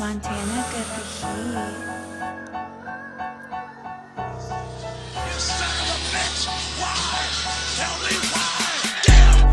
Montana got the heat.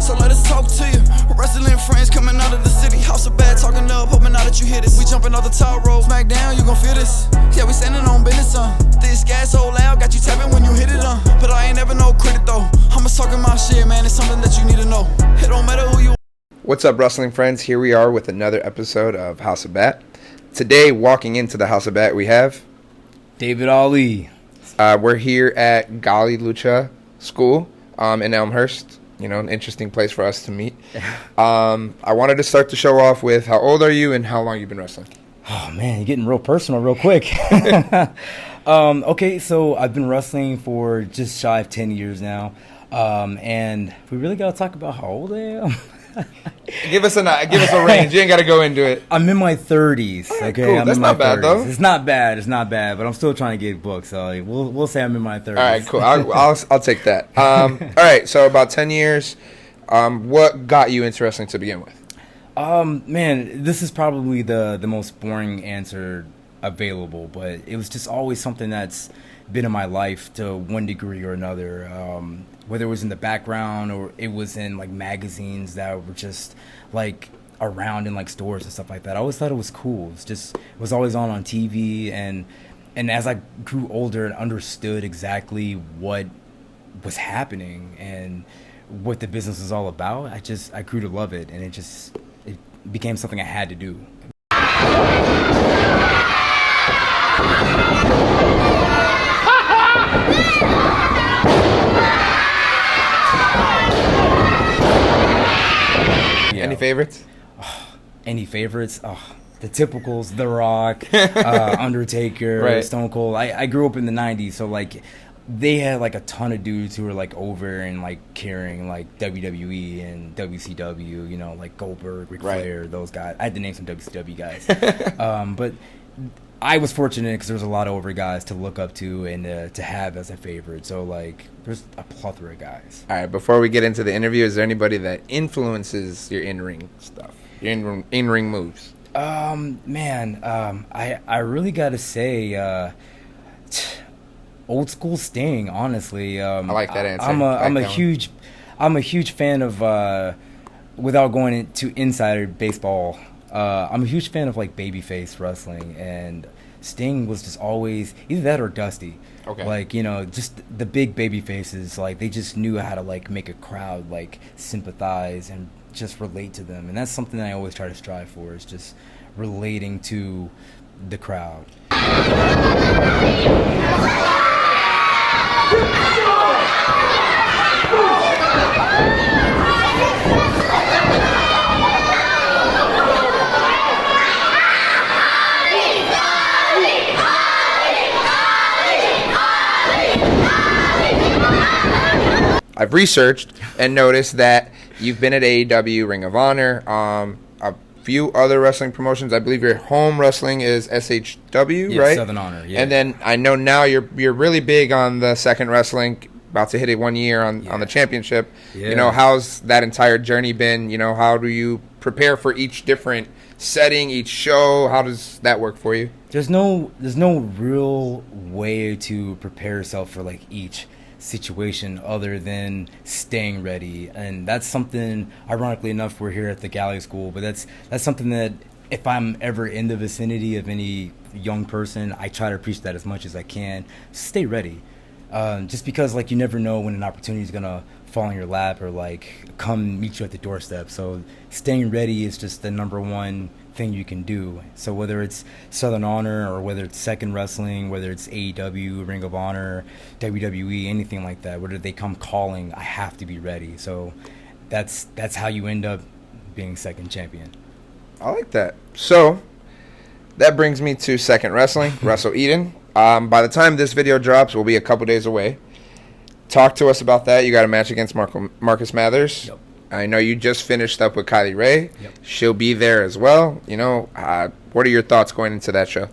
So let us talk to you. Wrestling friends coming out of the city. House of bad, talking up, hoping now that you hear this. We jumping off the top rope, smack down, you gon' feel this. Yeah, we standing on business, This gas so loud, got you tapping when you hit it, But I ain't never no credit though. I'm just talking my shit, man. It's something that you need to know. It don't matter who you. What's up, wrestling friends? Here we are with another episode of House of Bat. Today, walking into the House of Bat, we have David Ali. We're here at Gali Lucha School in Elmhurst. You know, an interesting place for us to meet. I wanted to start the show off with how old are you and how long you've been wrestling? Oh, man, you're getting real personal real quick. Okay, so I've been wrestling for just shy of 10 years now. And we really got to talk about how old I am. Give us a range. You ain't got to go into it. I'm in my 30s. Okay, cool. That's not bad, though. It's not bad, but I'm still trying to get booked. So we'll say I'm in my 30s. All right, cool. I'll take that. All right, so about 10 years. What got you into wrestling to begin with? Man, this is probably the most boring answer available, but it was just always something that's been in my life to one degree or another. Whether it was in the background or it was in like magazines that were just like around in like stores and stuff like that. I always thought it was cool. It was always on TV, and as I grew older and understood exactly what was happening and what the business was all about, I grew to love it, and it became something I had to do. Any favorites? Any favorites? The typicals, The Rock, Undertaker, right. Stone Cold. I grew up in the 90s, so like they had like a ton of dudes who were like over and like carrying like WWE and WCW, you know, like Goldberg, Ric Flair, those guys. I had to name some WCW guys. But I was fortunate because there was a lot of over guys to look up to and to have as a favorite. So like there's a plethora of guys. All right, before we get into the interview, is there anybody that influences your in-ring stuff, your in-ring moves? Man, I really got to say, old school Sting. Honestly, I like that answer. I'm a huge fan of. Without going into insider baseball, I'm a huge fan of like babyface wrestling, and Sting was just always either that or Dusty. Okay. Like, you know, just the big baby faces, like they just knew how to like make a crowd like sympathize and just relate to them, and that's something that I always try to strive for, is just relating to the crowd. I've researched and noticed that you've been at AEW, Ring of Honor, a few other wrestling promotions. I believe your home wrestling is SHW, right? Southern Honor, yeah. And then I know now you're really big on the second wrestling, about to hit it 1 year on the championship. Yeah. You know, how's that entire journey been? You know, how do you prepare for each different setting, each show? How does that work for you? There's no real way to prepare yourself for like each situation other than staying ready, and that's something, ironically enough, we're here at the Gali School, but that's something that if I'm ever in the vicinity of any young person, I try to preach that as much as I can. Stay ready, just because like you never know when an opportunity is gonna fall in your lap or like come meet you at the doorstep. So staying ready is just the number one thing you can do. So whether it's Southern Honor or whether it's Second Wrestling, whether it's AEW, Ring of Honor, WWE, anything like that, whether they come calling, I have to be ready. So that's how you end up being second champion. I like that. So that brings me to Second Wrestling, Wrestle Eden. By the time this video drops, we'll be a couple days away. Talk to us about that. You got a match against Marcus Mathers. Yep. I know you just finished up with Kylie Ray. Yep. She'll be there as well. You know, what are your thoughts going into that show?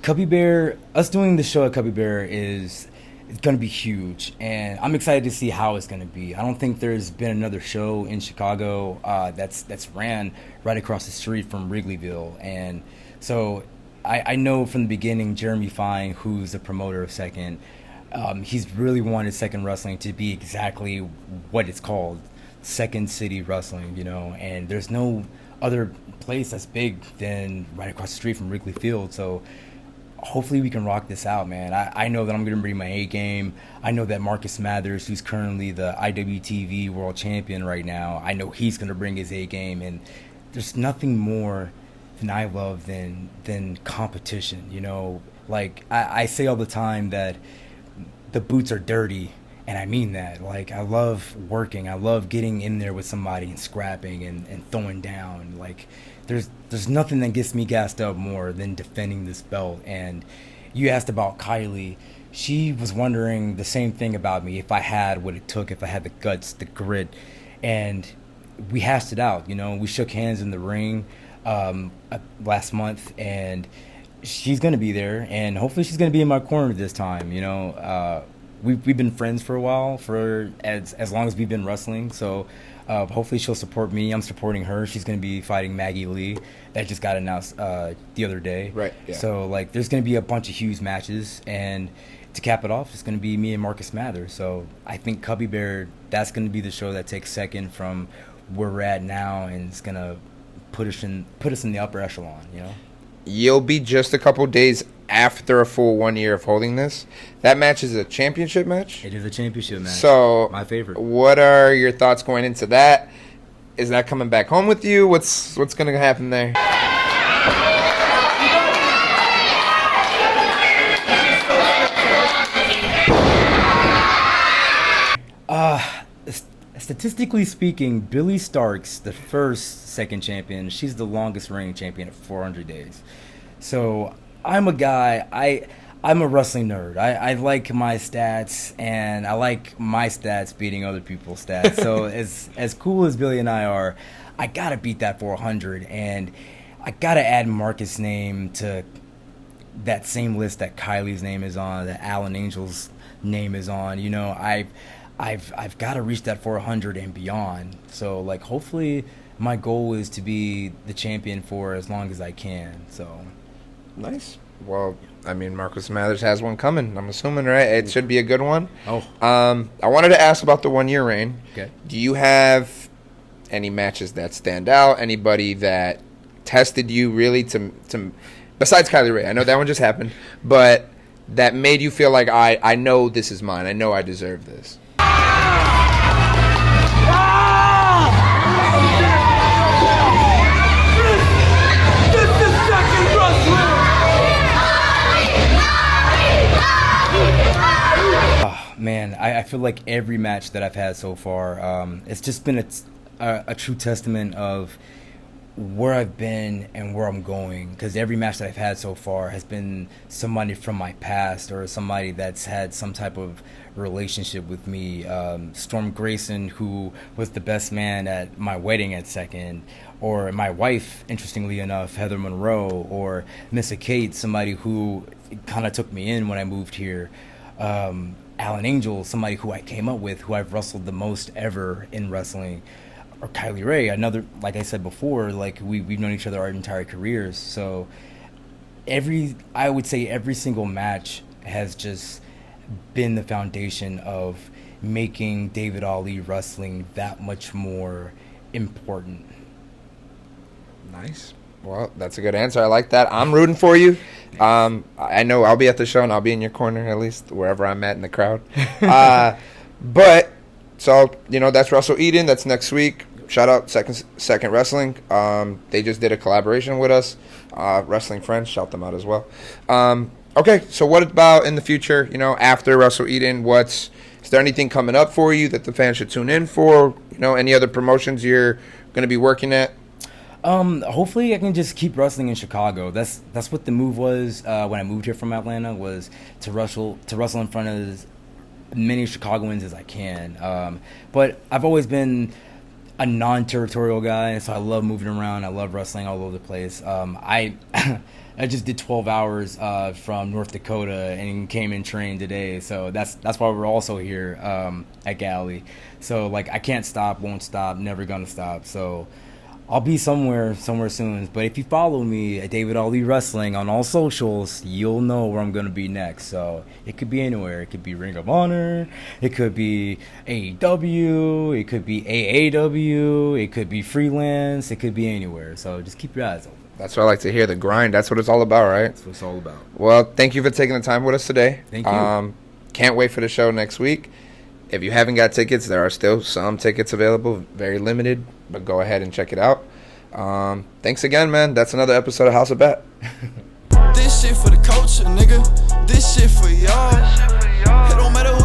Cubby Bear, us doing the show at Cubby Bear is going to be huge, and I'm excited to see how it's going to be. I don't think there's been another show in Chicago that's ran right across the street from Wrigleyville, and So I know from the beginning, Jeremy Fine, who's the promoter of Second, he's really wanted Second Wrestling to be exactly what it's called, Second City Wrestling, you know, and there's no other place that's big than right across the street from Wrigley Field. So hopefully we can rock this out, man. I know that I'm going to bring my A game. I know that Marcus Mathers, who's currently the IWTV World Champion right now, I know he's going to bring his A game. And there's nothing more than I love than competition, you know. Like, I say all the time that the boots are dirty, and I mean that. Like, I love working. I love getting in there with somebody and scrapping and throwing down. Like, there's nothing that gets me gassed up more than defending this belt. And you asked about Kylie. She was wondering the same thing about me, if I had what it took, if I had the guts, the grit. And we hashed it out, you know. We shook hands in the ring last month, and she's going to be there, and hopefully she's going to be in my corner this time, you know. We've been friends for a while, for as long as we've been wrestling, so hopefully she'll support me. I'm supporting her. She's going to be fighting Maggie Lee. That just got announced the other day. Right, yeah. So, like, there's going to be a bunch of huge matches, and to cap it off, it's going to be me and Marcus Mathers. So I think Cubby Bear, that's going to be the show that takes second from where we're at now, and it's going to put us in the upper echelon, you know? You'll be just a couple days after a full 1 year of holding this. That match is a championship match? It is a championship match. So, my favorite. What are your thoughts going into that? Is that coming back home with you? What's going to happen there? Statistically speaking, Billy Starks, the first second champion, she's the longest reigning champion at 400 days. So I'm a guy, I'm a wrestling nerd. I like my stats, and I like my stats beating other people's stats. So as cool as Billy and I are, I got to beat that 400, and I got to add Marcus' name to that same list that Kylie's name is on, that Alan Angel's name is on. You know, I've got to reach that 400 and beyond. So, like, hopefully my goal is to be the champion for as long as I can. So, nice. Well, I mean, Marcus Mathers has one coming, I'm assuming, right? It should be a good one. Oh. I wanted to ask about the 1 year reign. Okay. Do you have any matches that stand out? Anybody that tested you really to besides Kylie Ray? I know that one just happened, but that made you feel like I know this is mine. I know I deserve this. Man, I feel like every match that I've had so far, it's just been a true testament of where I've been and where I'm going. Because every match that I've had so far has been somebody from my past or somebody that's had some type of relationship with me. Storm Grayson, who was the best man at my wedding at Second, or my wife, interestingly enough, Heather Monroe, or Missa Kate, somebody who kind of took me in when I moved here. Alan Angel, somebody who I came up with, who I've wrestled the most ever in wrestling, or Kylie Ray, another, like I said before, like we've known each other our entire careers. So I would say every single match has just been the foundation of making David Ali wrestling that much more important. Nice. Well, that's a good answer. I like that. I'm rooting for you. I know I'll be at the show, and I'll be in your corner, at least wherever I'm at in the crowd. But, so, you know, that's Wrestle Eden. That's next week. Shout out Second Wrestling. They just did a collaboration with us. Wrestling Friends, shout them out as well. Okay, so what about in the future, you know, after Wrestle Eden? Is there anything coming up for you that the fans should tune in for? You know, any other promotions you're going to be working at? Hopefully I can just keep wrestling in Chicago. That's what the move was when I moved here from Atlanta, was to wrestle in front of as many Chicagoans as I can. But I've always been a non-territorial guy, so I love moving around. I love wrestling all over the place. I just did 12 hours from North Dakota and came and trained today, so that's why we're also here at Galley. So, like, I can't stop, won't stop, never gonna stop. So I'll be somewhere soon. But if you follow me at David Ali Wrestling on all socials, you'll know where I'm going to be next. So it could be anywhere. It could be Ring of Honor. It could be AEW. It could be AAW. It could be freelance. It could be anywhere. So just keep your eyes open. That's what I like to hear. The grind. That's what it's all about, right? That's what it's all about. Well, thank you for taking the time with us today. Thank you. Can't wait for the show next week. If you haven't got tickets, there are still some tickets available. Very limited, but go ahead and check it out. Thanks again, man. That's another episode of House of Bet. This shit for the culture, nigga. This shit for y'all. It don't matter who